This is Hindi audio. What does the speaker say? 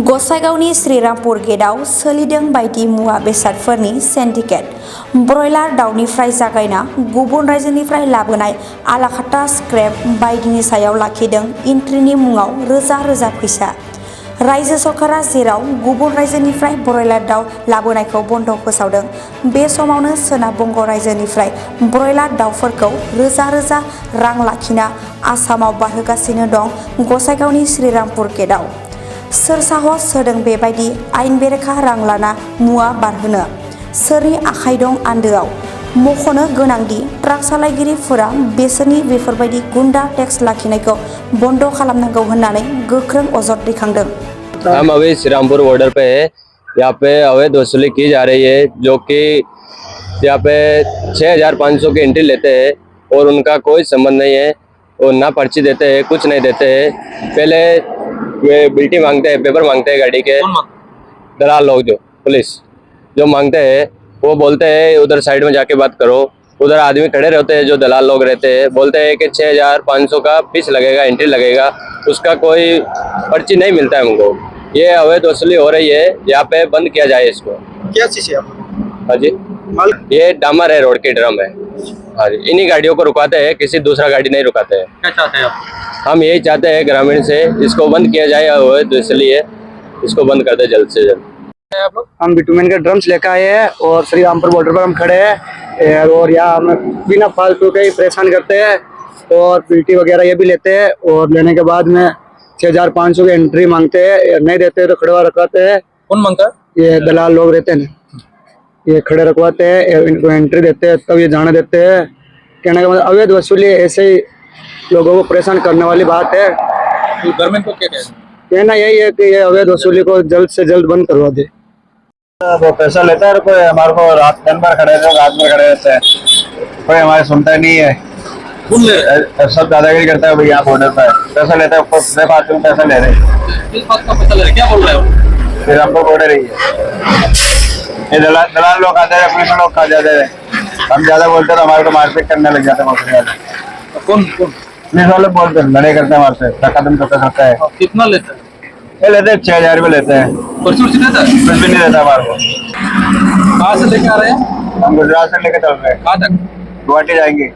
गसाइगावनि श्रीरामपुर गेटआव सोलिदों बायदि मुवा बेसादफोरनि सिन्डिकेट। ब्रयलार दाउनिफ्राय जागायना गुबुन रायजोनिफ्राय लाबोनाय आलाखाता स्क्रेप बायदिनि सायाव लाखिदों एन्ट्रिनि मुङाव रोजा रोजा फैसा। रायजो सरकारा जेराव गुबुन रायजोनिफ्राय ब्रयलार दाउ लाबोनायखौ बन्द फोसावदों, बे समावनो सोनाब बंग रायजोनिफ्राय ब्रयलार दाउफोरखौ रोजा रोजा रां लाखिना आसामाव बारहोगासिनो दं गसाइगावनि श्रीरामपुर गेटआव। सोर साहस होदों बेबायदि आयेन बेरेखा रां लाना मुवा बारहोनो? सोरनि आखाइ दं आन्दोआव? मख'नो गोनांदि ट्राक सालायगिरिफोरा बेसोरनि बेफोरबायदि गुन्डा टेक्स लाखिनायखौ बन्द खालामनांगौ होननानै गोख्रों अजद दैखांदों। हम अभी श्रीरामपुर बॉर्डर पे है। यहाँ पे अवैध वसूली की जा रही है, जो कि यहाँ पे 6500 की एंट्री लेते हैं और उनका कोई संबंध नहीं है और ना पर्ची देते हैं, कुछ नहीं देते हैं। पहले वे बिल्टी मांगते हैं, पेपर मांगते हैं गाड़ी के, दलाल लोग जो पुलिस जो मांगते हैं, वो बोलते हैं उधर साइड में जाके बात करो। उधर आदमी खड़े रहते हैं जो दलाल लोग रहते हैं, बोलते हैं कि 6500 का फीस लगेगा, एंट्री लगेगा, उसका कोई पर्ची नहीं मिलता है उनको। ये अवैध वसूली हो रही है, यहाँ पे बंद किया जाए इसको। क्या चीज है? हाँ जी, ये डामर है, रोड की ड्रम है। हाँ जी, इन्हीं गाड़ियों को रुकाते हैं, किसी दूसरा गाड़ी नहीं रुकाते हैं। क्या चाहते हैं आप? हम यही चाहते हैं ग्रामीण से इसको बंद किया जाए, अवैध वसूली है, इसको बंद कर दे जल्द से जल्द। आप लोग हम बिटुमेन के ड्रम्स लेकर आए हैं और श्रीरामपुर बॉर्डर पर हम खड़े हैं और यहाँ हम बिना फालतू के ही परेशान करते हैं और पीटी वगैरह ये भी लेते हैं और लेने के बाद में 6500 की एंट्री मांगते हैं, नहीं देते तो खड़वा रखवाते हैं। कौन मांगता है? ये दलाल लोग रहते हैं ना, ये खड़े रखवाते हैं, इनको एंट्री देते हैं, तब ये जाने देते हैं। कहने का मतलब अवैध वसूली ऐसे ही लोगों को परेशान करने वाली बात है। तो गवर्नमेंट को क्या कहना यही है कि ये अवैध वसूली को जल्द से जल्द बंद करवा दे। वो पैसा लेता है, कोई हमारे को रात दिन भर खड़े रहते, रात भर खड़े रहते हैं, कोई हमारे सुनता ही नहीं है। सब दादागिरी करता है भाई, यहाँ बॉर्डर पर पैसा लेता है, पैसा ले रहे हैं। किस बात का पैसा ले रहे हैं? क्या बोल रहे हो? फिर हमको बॉर्डर ही है, ये दलाल लोग आते हैं, पुलिस लोग खा जाते हैं। हम ज्यादा बोलते हैं तो हमारे को मारपीट करने लग जाते हैं। कौन पुलिस वाले बोलते हैं, लड़ाई करते हैं हमारे से, धक्का करता है। कितना लेते हैं? ये लेते हैं 6000 रुपये लेते हैं, पर्ची देता है? कुछ भी नहीं देता हमारे को। कहाँ से लेके आ रहे हैं? हम गुजरात से लेके चल रहे हैं, कहाँ तक? गुवाहाटी जाएंगे।